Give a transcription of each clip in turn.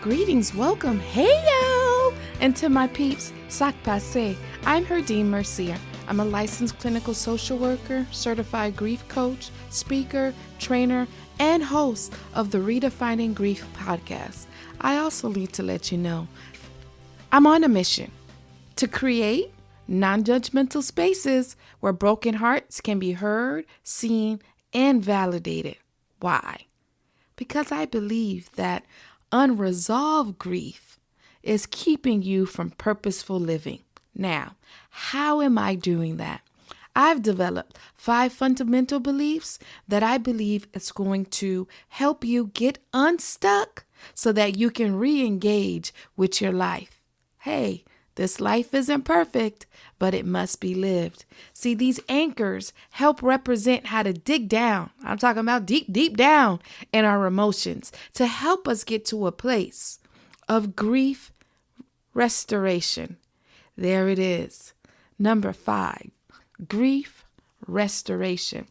Greetings, welcome, hey yo! And to my peeps, sac passe. I'm Herdyne Mercier. I'm a licensed clinical social worker, certified grief coach, speaker, trainer, and host of the Redefining Grief podcast. I also need to let you know, I'm on a mission to create non-judgmental spaces where broken hearts can be heard, seen, and validated. Why? Because I believe that unresolved grief is keeping you from purposeful living. Now, how am I doing that? I've developed 5 fundamental beliefs that I believe is going to help you get unstuck so that you can re-engage with your life. Hey, this life isn't perfect, but it must be lived. See, these anchors help represent how to dig down. I'm talking about deep down in our emotions to help us get to a place of grief restoration. There it is. Number 5, grief restoration.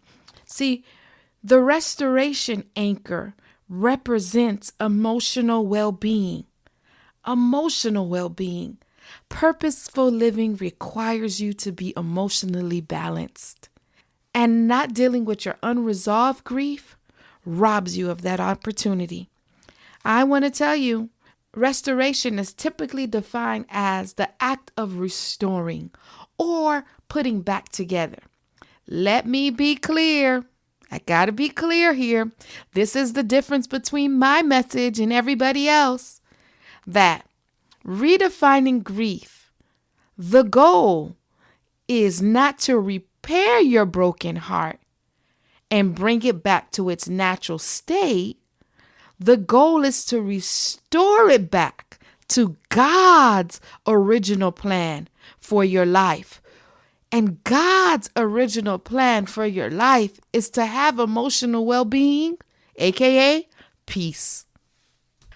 See, the restoration anchor represents emotional well-being. Emotional well-being. Purposeful living requires you to be emotionally balanced. And not dealing with your unresolved grief robs you of that opportunity. I want to tell you, restoration is typically defined as the act of restoring or putting back together. Let me be clear. I got to be clear here. This is the difference between my message and everybody else. That redefining grief, the goal is not to repair your broken heart and bring it back to its natural state. The goal is to restore it back to God's original plan for your life. And God's original plan for your life is to have emotional well-being, aka peace.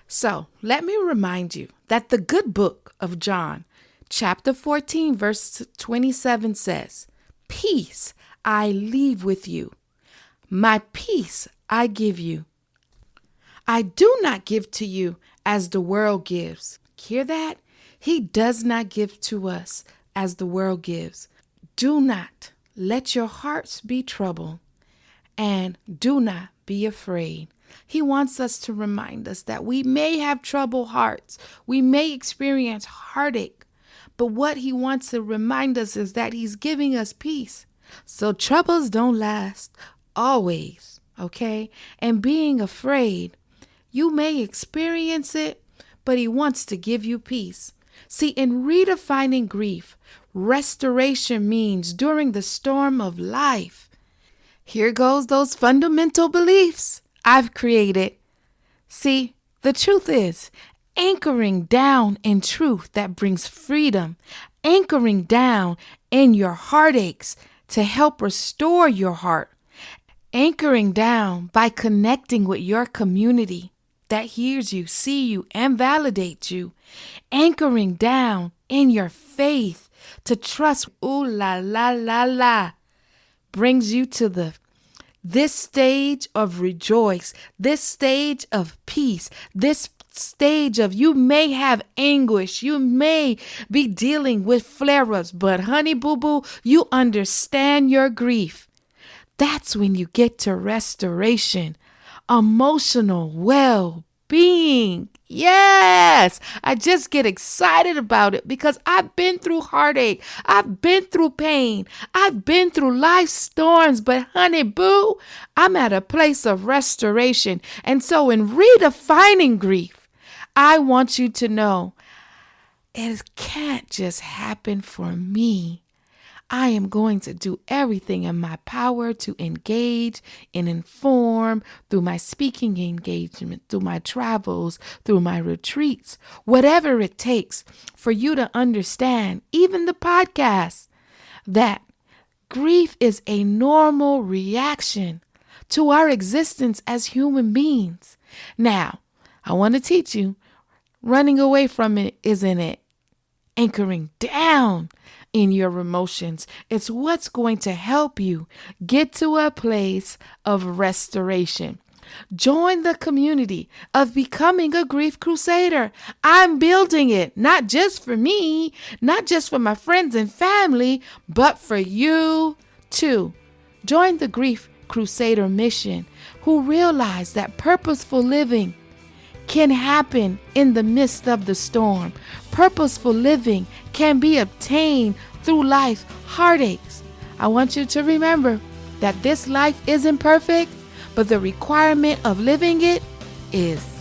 So let me remind you that the good book of John, chapter 14, verse 27 says, "Peace I leave with you. My peace I give you. I do not give to you as the world gives." Hear that? He does not give to us as the world gives. Do not let your hearts be troubled, and do not be afraid. He wants us to remind us that we may have troubled hearts. We may experience heartache. But what he wants to remind us is that he's giving us peace. So troubles don't last always, okay? And being afraid, you may experience it, but he wants to give you peace. See, in redefining grief, restoration means during the storm of life. Here goes those fundamental beliefs I've created. See, the truth is anchoring down in truth that brings freedom, anchoring down in your heartaches to help restore your heart, anchoring down by connecting with your community that hears you, see you, and validates you, anchoring down in your faith to trust, ooh la la la la, brings you to this stage of rejoice, this stage of peace, this stage of you may have anguish, you may be dealing with flare-ups, but honey boo boo, you understand your grief. That's when you get to restoration, emotional well-being. Yes, I just get excited about it because I've been through heartache. I've been through pain. I've been through life storms, but honey boo, I'm at a place of restoration. And so in redefining grief, I want you to know it can't just happen for me. I am going to do everything in my power to engage and inform through my speaking engagement, through my travels, through my retreats, whatever it takes for you to understand, even the podcast, that grief is a normal reaction to our existence as human beings. Now, I want to teach you, running away from it isn't it. Anchoring down in your emotions. It's what's going to help you get to a place of restoration. Join the community of becoming a grief crusader. I'm building it, not just for me, not just for my friends and family, but for you too. Join the grief crusader mission, who realize that purposeful living can happen in the midst of the storm. Purposeful living can be obtained through life's heartaches. I want you to remember that this life isn't perfect, but the requirement of living it is.